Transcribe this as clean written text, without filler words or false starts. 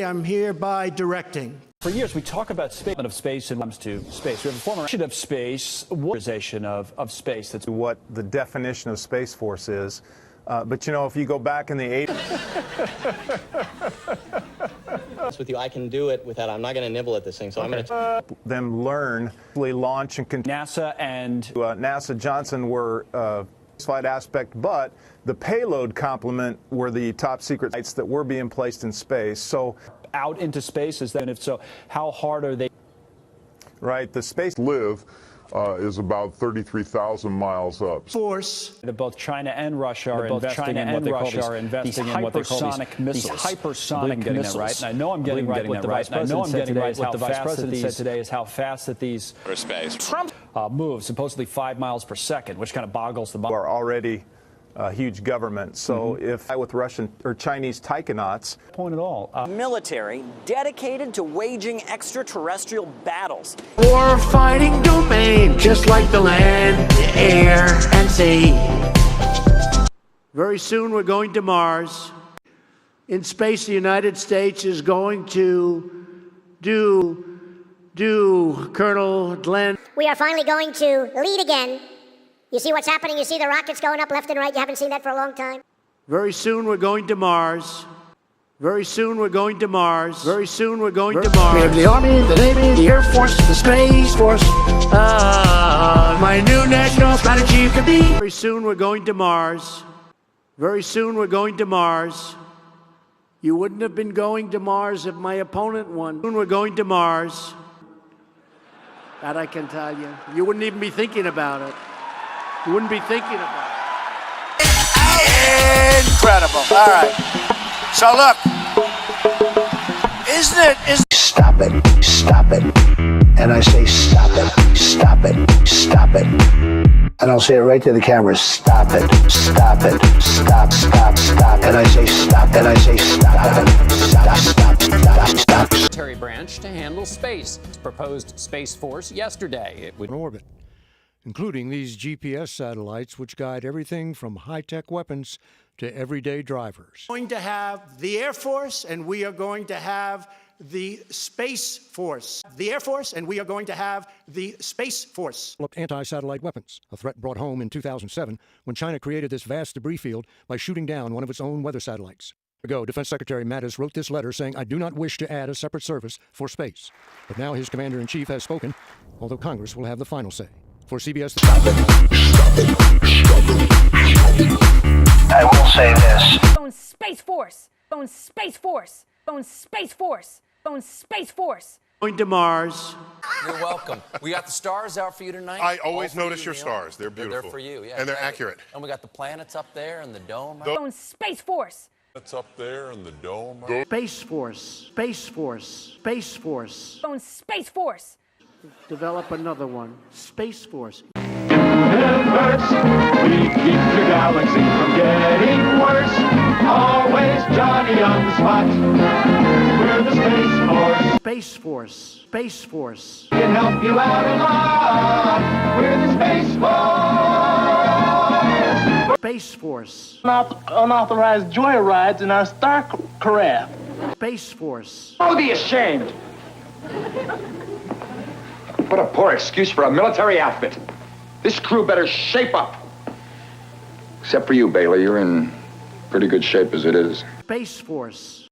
I'm hereby directing. For years, we talk about space and comes to space. We have a former of space, warrization of space. That's what the definition of Space Force is. But, you know, if you go back in the 80s... With you, I can do it without, I'm not going to nibble at this thing, so I'm going to... Them learn, launch, and continue. NASA and... NASA Johnson were flight aspect, but the payload complement were the top secret flights that were being placed in space. So out into space, is that, and if so, how hard are they? Right, the space live is about 33,000 miles up. Force. Both China and Russia are investing in what they call these hypersonic missiles. These hypersonic missiles. Right? And I know I'm getting right what the vice president said today is how fast that these Trump moves, supposedly 5 miles per second, which kind of boggles the mind. Are already a huge government. So if with Russian or Chinese taikonauts, point at all. Military dedicated to waging extraterrestrial battles. War fighting domain, just like the land, the air, and sea. Very soon we're going to Mars. In space, the United States is going to do Colonel Glenn. We are finally going to lead again. You see what's happening? You see the rockets going up left and right? You haven't seen that for a long time. Very soon we're going to Mars. Very soon we're going to Mars. Very soon we're going to Mars. We have the Army, the Navy, the Air Force, the Space Force. My new national strategy could be. Very soon we're going to Mars. Very soon we're going to Mars. You wouldn't have been going to Mars if my opponent won. Soon we're going to Mars. That I can tell you. You wouldn't even be thinking about it. You wouldn't be thinking about it. Incredible. All right. So look, Stop it. Stop it. And I say stop it. Stop it. Stop it. And I'll say it right to the camera. Stop it. Stop it. Stop. Stop. Stop. And I say stop. And I say stop it. Stop. Stop. Stop. Stop. Military branch to handle space. Proposed Space Force yesterday. It would orbit, including these GPS satellites, which guide everything from high-tech weapons to everyday drivers. We're going to have the Air Force, and we are going to have the Space Force. The Air Force, and we are going to have the Space Force. Anti-satellite weapons, a threat brought home in 2007 when China created this vast debris field by shooting down one of its own weather satellites. Ago, Defense Secretary Mattis wrote this letter saying, "I do not wish to add a separate service for space." But now his commander-in-chief has spoken, although Congress will have the final say. For CBS... I will say this. Own Space Force. Own Space Force. Own Space Force. Own Space Force. Going to Mars. You're welcome. We got the stars out for you tonight. I always notice your stars. They're beautiful. They're for you, yeah. And they're accurate. And we got the planets up there and the dome. Own Space Force. It's up there in the dome. Space Force. Space Force. Space Force. Own Space Force. Develop another one. Space Force. Universe, we keep your galaxy from getting worse. Always Johnny on the spot. We're the Space Force. Space Force. Space Force. We can help you out a lot. We're the Space Force. Space Force. Unauthorized joyrides in our Starcraft. Space Force. Oh, be ashamed. What a poor excuse for a military outfit. This crew better shape up. Except for you, Bailey. You're in pretty good shape as it is. Space Force.